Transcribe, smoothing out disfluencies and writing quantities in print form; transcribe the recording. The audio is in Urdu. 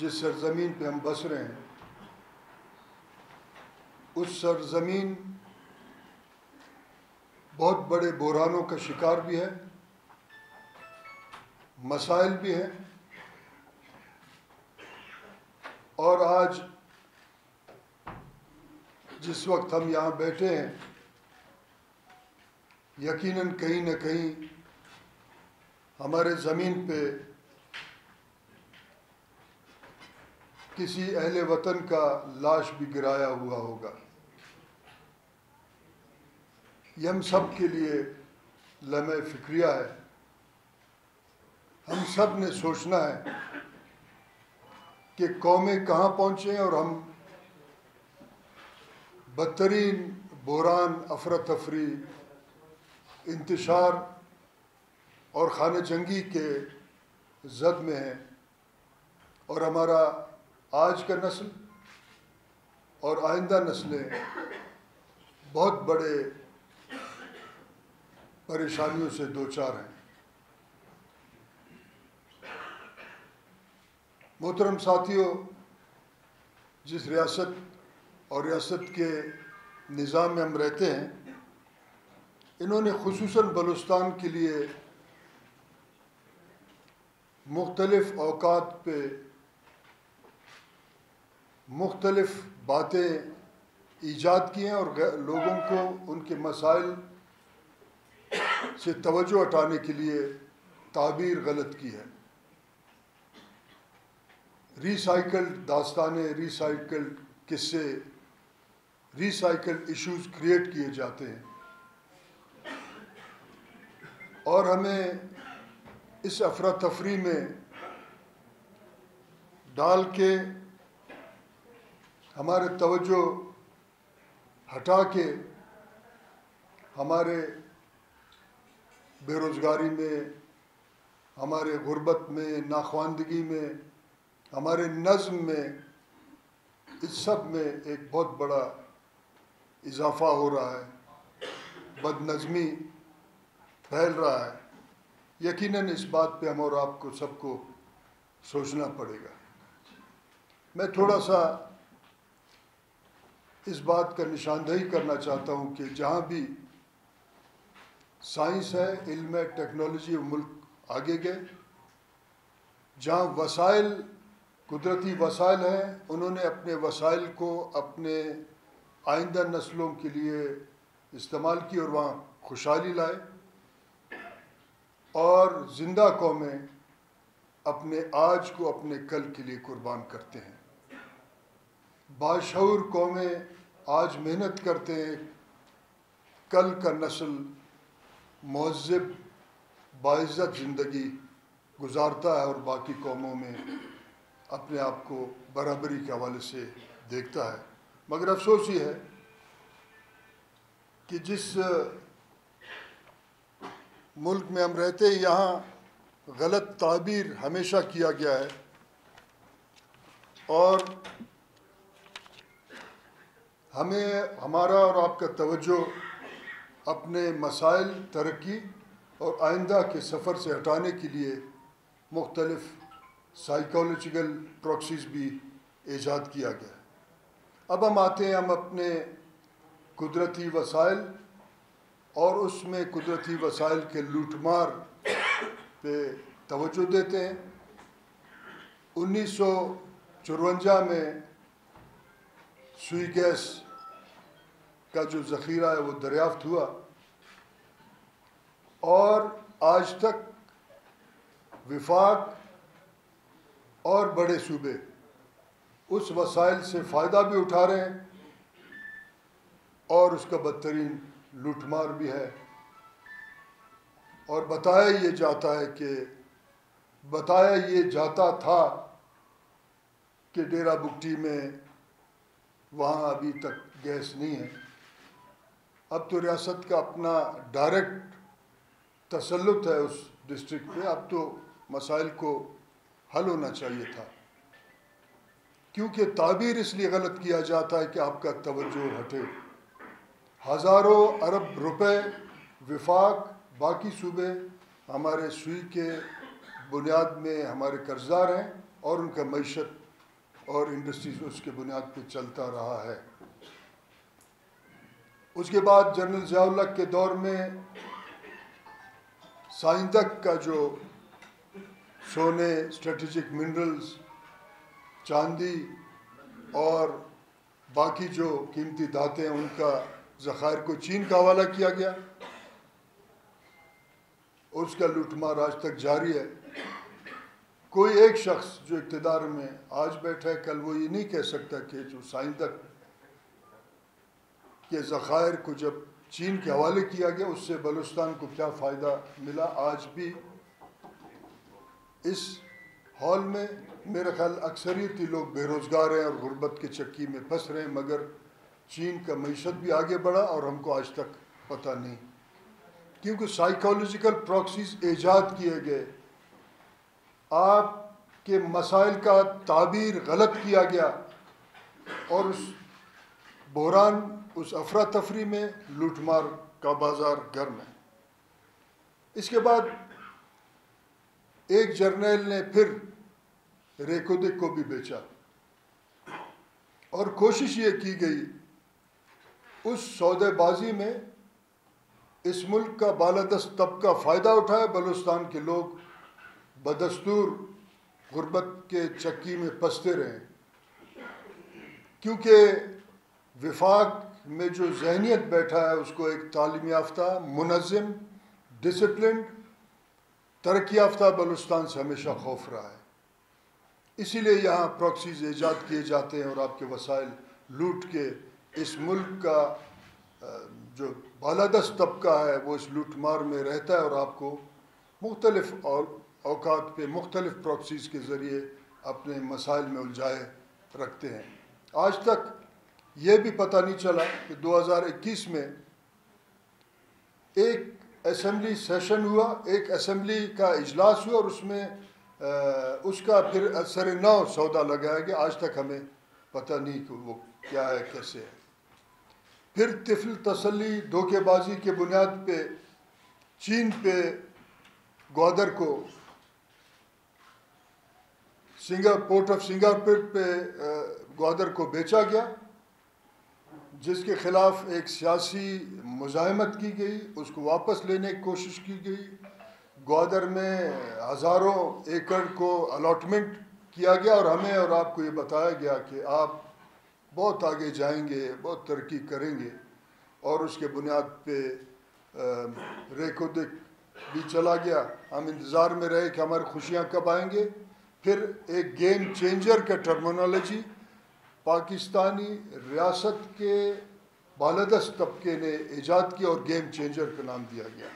جس سرزمین پہ ہم بس رہے ہیں اس سرزمین بہت بڑے بحرانوں کا شکار بھی ہے، مسائل بھی ہیں، اور آج جس وقت ہم یہاں بیٹھے ہیں یقیناً کہیں نہ کہیں ہمارے زمین پہ کسی اہل وطن کا لاش بھی گرایا ہوا ہوگا۔ یہ ہم سب کے لیے لمحہ فکریہ ہے۔ ہم سب نے سوچنا ہے کہ قومیں کہاں پہنچیں اور ہم بدترین بحران، افراتفری، انتشار اور خانہ جنگی کے زد میں ہیں، اور ہمارا آج کا نسل اور آئندہ نسلیں بہت بڑے پریشانیوں سے دوچار ہیں۔ محترم ساتھیو، جس ریاست اور ریاست کے نظام میں ہم رہتے ہیں، انہوں نے خصوصاً بلوچستان کے لیے مختلف اوقات پہ مختلف باتیں ایجاد کی ہیں اور لوگوں کو ان کے مسائل سے توجہ ہٹانے کے لیے تعبیر غلط کی ہے۔ ریسائیکلڈ داستانیں، ریسائیکلڈ قصے، ریسائیکلڈ ایشوز کریٹ کیے جاتے ہیں، اور ہمیں اس افراتفری میں ڈال کے ہمارے توجہ ہٹا کے ہمارے بے روزگاری میں، ہمارے غربت میں، ناخواندگی میں، ہمارے نظم میں، اس سب میں ایک بہت بڑا اضافہ ہو رہا ہے، بد نظمی پھیل رہا ہے۔ یقیناً اس بات پہ ہم اور آپ کو سب کو سوچنا پڑے گا۔ میں تھوڑا سا اس بات کا نشاندہی کرنا چاہتا ہوں کہ جہاں بھی سائنس ہے، علم ہے، ٹیکنالوجی، ملک آگے گئے، جہاں وسائل، قدرتی وسائل ہیں، انہوں نے اپنے وسائل کو اپنے آئندہ نسلوں کے لیے استعمال کی اور وہاں خوشحالی لائے، اور زندہ قومیں اپنے آج کو اپنے کل کے لیے قربان کرتے ہیں۔ باشعور قومیں آج محنت کرتے ہیں، کل کا نسل مہذب باعزت زندگی گزارتا ہے اور باقی قوموں میں اپنے آپ کو برابری کے حوالے سے دیکھتا ہے۔ مگر افسوس یہ ہے کہ جس ملک میں ہم رہتے ہیں یہاں غلط تعبیر ہمیشہ کیا گیا ہے، اور ہمیں ہمارا اور آپ کا توجہ اپنے مسائل، ترقی اور آئندہ کے سفر سے ہٹانے کے لیے مختلف سائیکولوجیکل پروکسیز بھی ایجاد کیا گیا ہے۔ اب ہم آتے ہیں، ہم اپنے قدرتی وسائل اور اس میں قدرتی وسائل کے لوٹ مار پہ توجہ دیتے ہیں۔ 1954 میں سوئی گیس کا جو ذخیرہ ہے وہ دریافت ہوا، اور آج تک وفاق اور بڑے صوبے اس وسائل سے فائدہ بھی اٹھا رہے ہیں اور اس کا بدترین لوٹ مار بھی ہے، اور بتایا یہ جاتا تھا کہ ڈیرہ بگٹی میں وہاں ابھی تک گیس نہیں ہے۔ اب تو ریاست کا اپنا ڈائریکٹ تسلط ہے اس ڈسٹرکٹ پہ، اب تو مسائل کو حل ہونا چاہیے تھا، کیونکہ تعبیر اس لیے غلط کیا جاتا ہے کہ آپ کا توجہ ہٹے۔ ہزاروں ارب روپے وفاق، باقی صوبے ہمارے سوئی کے بنیاد میں ہمارے قرضدار ہیں اور ان کا معیشت اور انڈسٹریز اس کے بنیاد پہ چلتا رہا ہے۔ اس کے بعد جنرل ضیاء الحق کے دور میں سائندک کا جو سونے، اسٹریٹجک منرلز، چاندی اور باقی جو قیمتی دھاتیں ان کا ذخائر کو چین کا حوالہ کیا گیا، اس کا لوٹ مار آج تک جاری ہے۔ کوئی ایک شخص جو اقتدار میں آج بیٹھا ہے، کل وہ یہ نہیں کہہ سکتا کہ جو سائندک کے ذخائر کو جب چین کے حوالے کیا گیا اس سے بلوچستان کو کیا فائدہ ملا۔ آج بھی اس ہال میں میرا خیال اکثریتی لوگ بے روزگار ہیں اور غربت کے چکی میں پھنس رہے ہیں، مگر چین کا معیشت بھی آگے بڑھا اور ہم کو آج تک پتہ نہیں، کیونکہ سائیکالوجیکل پراکسیز ایجاد کیے گئے، آپ کے مسائل کا تعبیر غلط کیا گیا اور اس بحران، اس افراتفری میں لوٹ مار کا بازار گرم ہے۔ اس کے بعد ایک جرنیل نے پھر ریکودک کو بھی بیچا اور کوشش یہ کی گئی اس سودے بازی میں اس ملک کا بالادست طبقہ فائدہ اٹھائے، بلوچستان کے لوگ بدستور غربت کے چکی میں پھنستے رہے، کیونکہ وفاق میں جو ذہنیت بیٹھا ہے اس کو ایک تعلیم یافتہ، منظم، ڈسپلنڈ، ترقی یافتہ بلوچستان سے ہمیشہ خوف رہا ہے۔ اسی لیے یہاں پراکسیز ایجاد کیے جاتے ہیں اور آپ کے وسائل لوٹ کے اس ملک کا جو بالادست طبقہ ہے وہ اس لوٹ مار میں رہتا ہے اور آپ کو مختلف اوقات پہ مختلف پراکسیز کے ذریعے اپنے مسائل میں الجھائے رکھتے ہیں۔ آج تک یہ بھی پتہ نہیں چلا کہ 2021 میں ایک اسمبلی سیشن ہوا، ایک اسمبلی کا اجلاس ہوا اور اس میں اس کا پھر اثر نو سودا لگایا گیا۔ آج تک ہمیں پتہ نہیں کہ وہ کیا ہے، کیسے ہے۔ پھر طفل تسلی، دھوکے بازی کے بنیاد پہ چین پہ گوادر کو پورٹ آف سنگاپور پہ گوادر کو بیچا گیا، جس کے خلاف ایک سیاسی مزاحمت کی گئی، اس کو واپس لینے کی کوشش کی گئی۔ گوادر میں ہزاروں ایکڑ کو الاٹمنٹ کیا گیا اور ہمیں اور آپ کو یہ بتایا گیا کہ آپ بہت آگے جائیں گے، بہت ترقی کریں گے، اور اس کے بنیاد پہ ریکودک بھی چلا گیا۔ ہم انتظار میں رہے کہ ہماری خوشیاں کب آئیں گے۔ پھر ایک گیم چینجر کا ٹرمینالوجی پاکستانی ریاست کے بالادست طبقے نے ایجاد کیا اور گیم چینجر کا نام دیا گیا۔